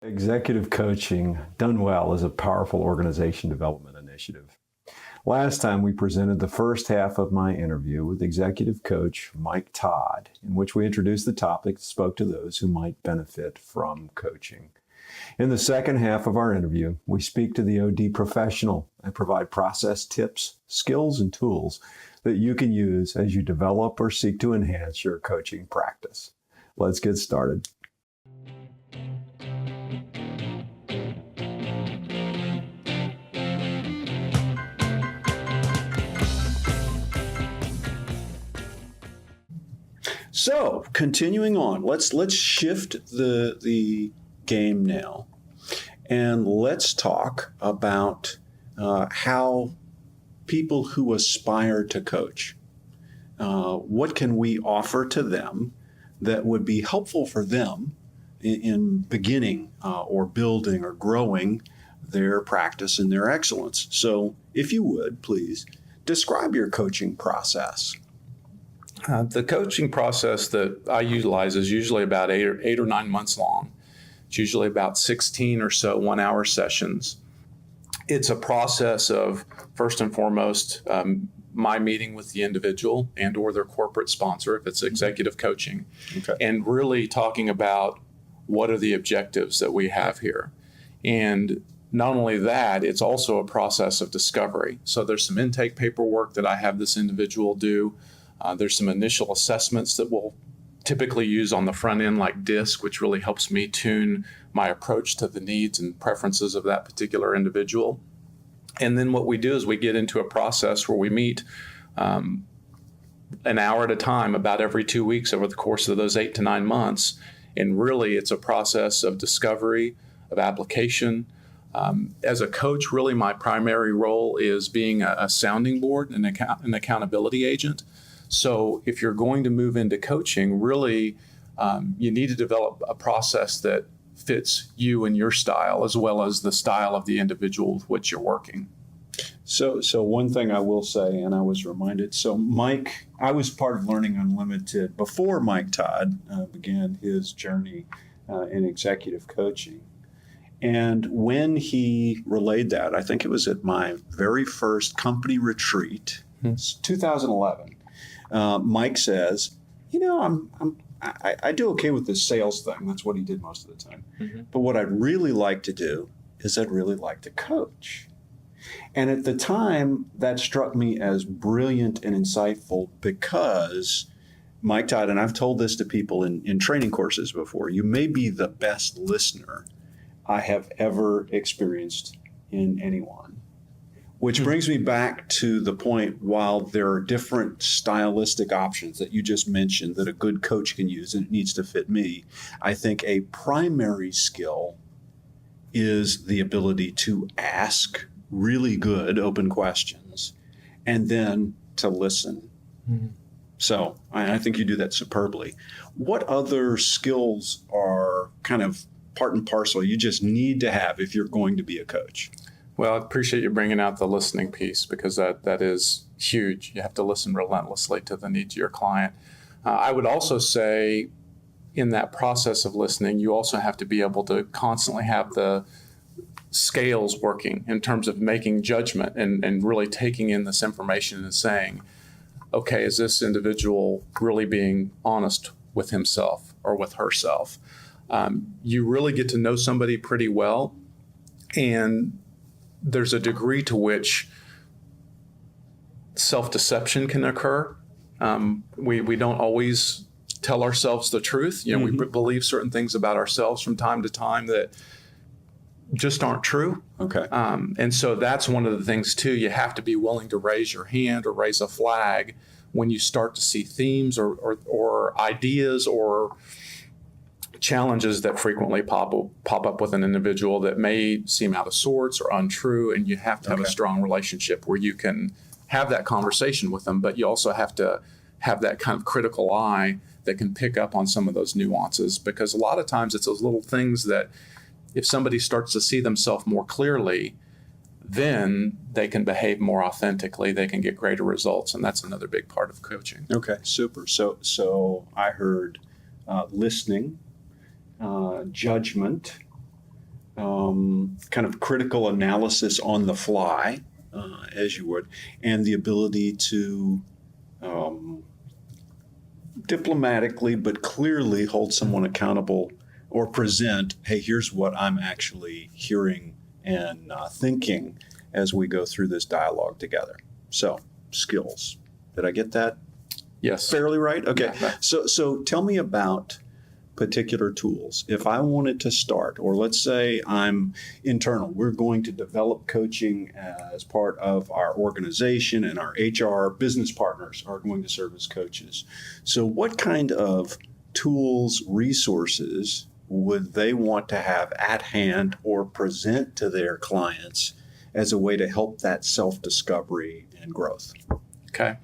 Executive coaching done well is a powerful organization development initiative. Last time we presented the first half of my interview with Executive Coach Mike Todd, in which we introduced the topic and spoke to those who might benefit from coaching. In the second half of our interview, we speak to the OD professional and provide process tips, skills, and tools that you can use as you develop or seek to enhance your coaching practice. Let's get started. So, continuing on, let's shift the game now, and let's talk about how people who aspire to coach, what can we offer to them that would be helpful for them in beginning or building or growing their practice and their excellence. So, if you would, please describe your coaching process. The coaching process that I utilize is usually about eight or 9 months long. It's usually about 16 or so 1-hour sessions. It's a process of, first and foremost, my meeting with the individual and or their corporate sponsor, if it's executive coaching, and really talking about what are the objectives that we have here. And not only that, it's also a process of discovery. So there's some intake paperwork that I have this individual do. There's some initial assessments that we'll typically use on the front end, like DISC, which really helps me tune my approach to the needs and preferences of that particular individual. And then what we do is we get into a process where we meet an hour at a time, about every 2 weeks over the course of those 8 to 9 months. And really, it's a process of discovery, of application. As a coach, really my primary role is being a sounding board and an accountability agent. So if you're going to move into coaching, really, you need to develop a process that fits you and your style, as well as the style of the individual with which you're working. So one thing I will say, and I was reminded, so Mike, I was part of Learning Unlimited before Mike Todd began his journey in executive coaching. And when he relayed that, I think it was at my very first company retreat, 2011. Mike says, I do okay with this sales thing. That's what he did most of the time. Mm-hmm. But what I'd really like to do is I'd really like to coach. And at the time, that struck me as brilliant and insightful because Mike Todd, and I've told this to people in training courses before, you may be the best listener I have ever experienced in anyone. Which brings me back to the point, while there are different stylistic options that you just mentioned that a good coach can use, and it needs to fit me, I think a primary skill is the ability to ask really good open questions and then to listen. Mm-hmm. So I think you do that superbly. What other skills are kind of part and parcel you just need to have if you're going to be a coach? Well, I appreciate you bringing out the listening piece because that is huge. You have to listen relentlessly to the needs of your client. I would also say in that process of listening, you also have to be able to constantly have the scales working in terms of making judgment and really taking in this information and saying, okay, is this individual really being honest with himself or with herself? You really get to know somebody pretty well, and there's a degree to which self-deception can occur. We don't always tell ourselves the truth. We believe certain things about ourselves from time to time that just aren't true. Okay. And so that's one of the things too. You have to be willing to raise your hand or raise a flag when you start to see themes or ideas or challenges that frequently pop up with an individual that may seem out of sorts or untrue, and you have to have a strong relationship where you can have that conversation with them, but you also have to have that kind of critical eye that can pick up on some of those nuances, because a lot of times it's those little things that if somebody starts to see themselves more clearly, then they can behave more authentically, they can get greater results, and that's another big part of coaching. Okay, super. So I heard listening, judgment, kind of critical analysis on the fly, as you would, and the ability to diplomatically but clearly hold someone accountable or present, hey, here's what I'm actually hearing and thinking as we go through this dialogue together. So, skills. Did I get that Yes. fairly right? Okay. Yeah. So tell me about particular tools. If I wanted to start, or let's say I'm internal, we're going to develop coaching as part of our organization, and our HR business partners are going to serve as coaches. So what kind of tools, resources would they want to have at hand or present to their clients as a way to help that self-discovery and growth? Okay.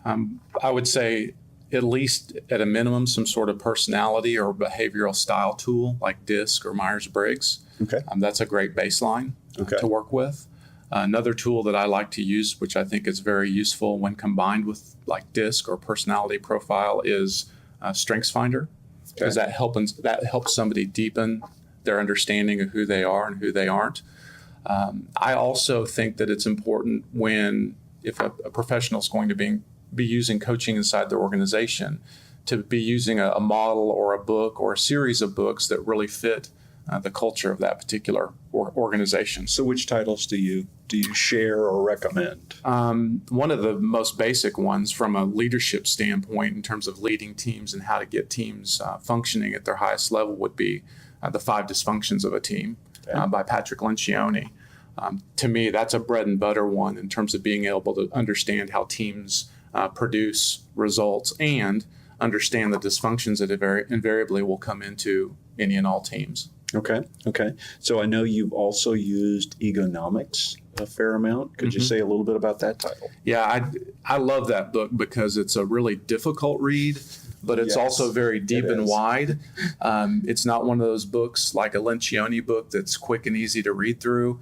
I would say, at least at a minimum, some sort of personality or behavioral style tool like DISC or Myers-Briggs. Okay. That's a great baseline to work with. Another tool that I like to use, which I think is very useful when combined with like DISC or personality profile, is StrengthsFinder, because that helps somebody deepen their understanding of who they are and who they aren't. I also think that it's important if a professional is going to be using coaching inside their organization, to be using a model or a book or a series of books that really fit the culture of that particular organization. So which titles do you share or recommend? One of the most basic ones from a leadership standpoint in terms of leading teams and how to get teams functioning at their highest level would be The 5 Dysfunctions of a Team by Patrick Lencioni. To me, that's a bread and butter one in terms of being able to understand how teams produce results and understand the dysfunctions that invariably will come into any and all teams. Okay. So I know you've also used Egonomics a fair amount. Could you say a little bit about that title? Yeah, I love that book because it's a really difficult read, but it's also very deep and wide. It's not one of those books like a Lencioni book that's quick and easy to read through,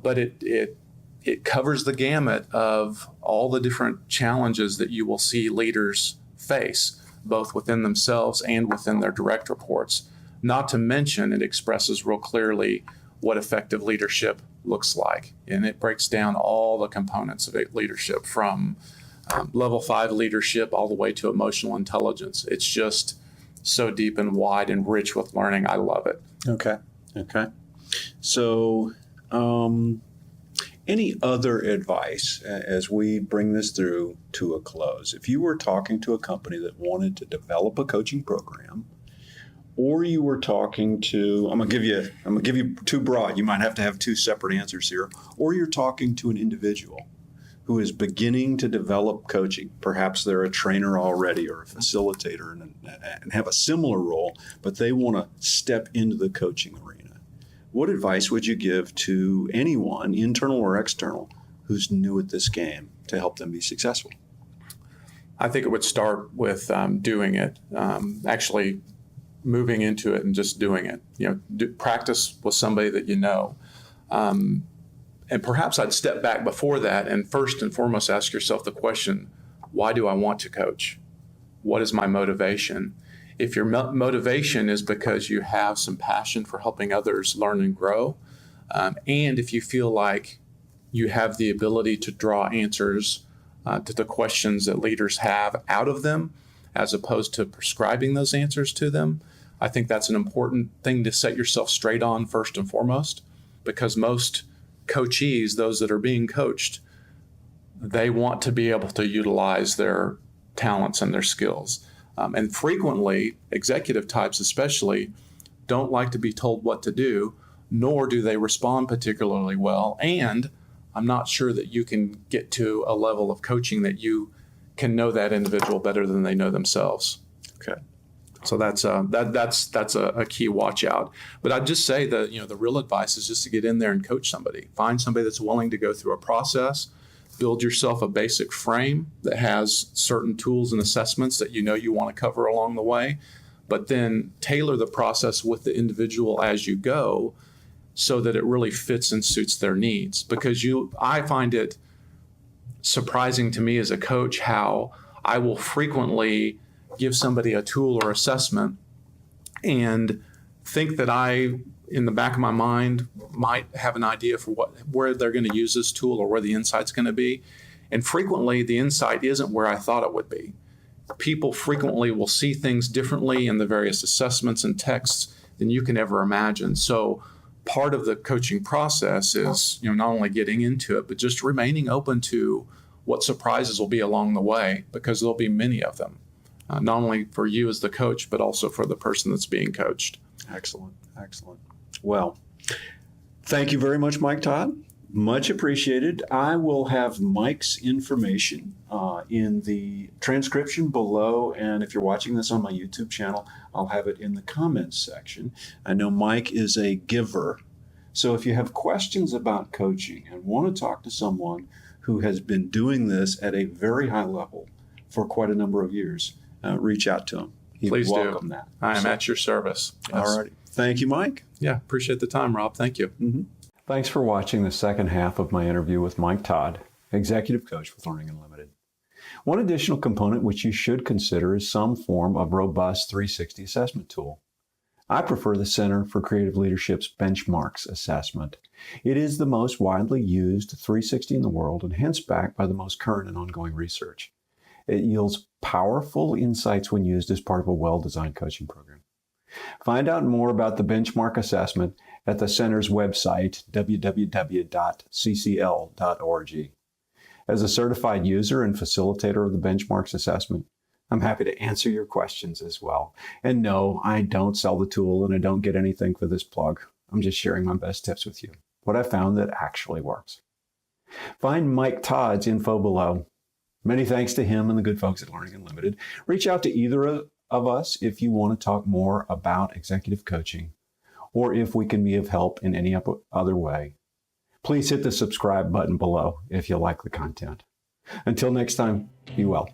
but it covers the gamut of all the different challenges that you will see leaders face, both within themselves and within their direct reports. Not to mention, it expresses real clearly what effective leadership looks like. And it breaks down all the components of leadership, from level 5 leadership all the way to emotional intelligence. It's just so deep and wide and rich with learning. I love it. Okay. So, any other advice as we bring this through to a close? If you were talking to a company that wanted to develop a coaching program, or you were talking to, I'm gonna give you too broad. You might have to have two separate answers here. Or you're talking to an individual who is beginning to develop coaching. Perhaps they're a trainer already or a facilitator and have a similar role, but they want to step into the coaching arena. What advice would you give to anyone, internal or external, who's new at this game to help them be successful? I think it would start with doing it, actually moving into it and just doing it. Practice with somebody that you know. And perhaps I'd step back before that and first and foremost ask yourself the question, why do I want to coach? What is my motivation? If your motivation is because you have some passion for helping others learn and grow, and if you feel like you have the ability to draw answers to the questions that leaders have out of them, as opposed to prescribing those answers to them, I think that's an important thing to set yourself straight on first and foremost, because most coachees, those that are being coached, they want to be able to utilize their talents and their skills. And frequently, executive types especially don't like to be told what to do, nor do they respond particularly well. And I'm not sure that you can get to a level of coaching that you can know that individual better than they know themselves. Okay. So that's a key watch out. But I'd just say that the real advice is just to get in there and coach somebody. Find somebody that's willing to go through a process. Build yourself a basic frame that has certain tools and assessments that you want to cover along the way, but then tailor the process with the individual as you go so that it really fits and suits their needs. Because I find it surprising to me as a coach how I will frequently give somebody a tool or assessment and think that I in the back of my mind might have an idea for where they're going to use this tool or where the insight's going to be. And frequently the insight isn't where I thought it would be. People frequently will see things differently in the various assessments and texts than you can ever imagine. So part of the coaching process is, not only getting into it, but just remaining open to what surprises will be along the way, because there'll be many of them, not only for you as the coach, but also for the person that's being coached. Excellent. Well, thank you very much, Mike Todd. Much appreciated. I will have Mike's information in the transcription below, and if you're watching this on my YouTube channel, I'll have it in the comments section. I know Mike is a giver, so if you have questions about coaching and want to talk to someone who has been doing this at a very high level for quite a number of years, reach out to him. He'd Please welcome do. that. I am at your service. Yes. All righty. Thank you, Mike. Yeah, appreciate the time, Rob. Thank you. Mm-hmm. Thanks for watching the second half of my interview with Mike Todd, Executive Coach with Learning Unlimited. One additional component which you should consider is some form of robust 360 assessment tool. I prefer the Center for Creative Leadership's Benchmarks assessment. It is the most widely used 360 in the world and hence backed by the most current and ongoing research. It yields powerful insights when used as part of a well-designed coaching program. Find out more about the benchmark assessment at the center's website, www.ccl.org. As a certified user and facilitator of the benchmarks assessment, I'm happy to answer your questions as well. And no, I don't sell the tool and I don't get anything for this plug. I'm just sharing my best tips with you, what I found that actually works. Find Mike Todd's info below. Many thanks to him and the good folks at Learning Unlimited. Reach out to either of us if you want to talk more about executive coaching or if we can be of help in any other way. Please hit the subscribe button below if you like the content. Until next time, be well.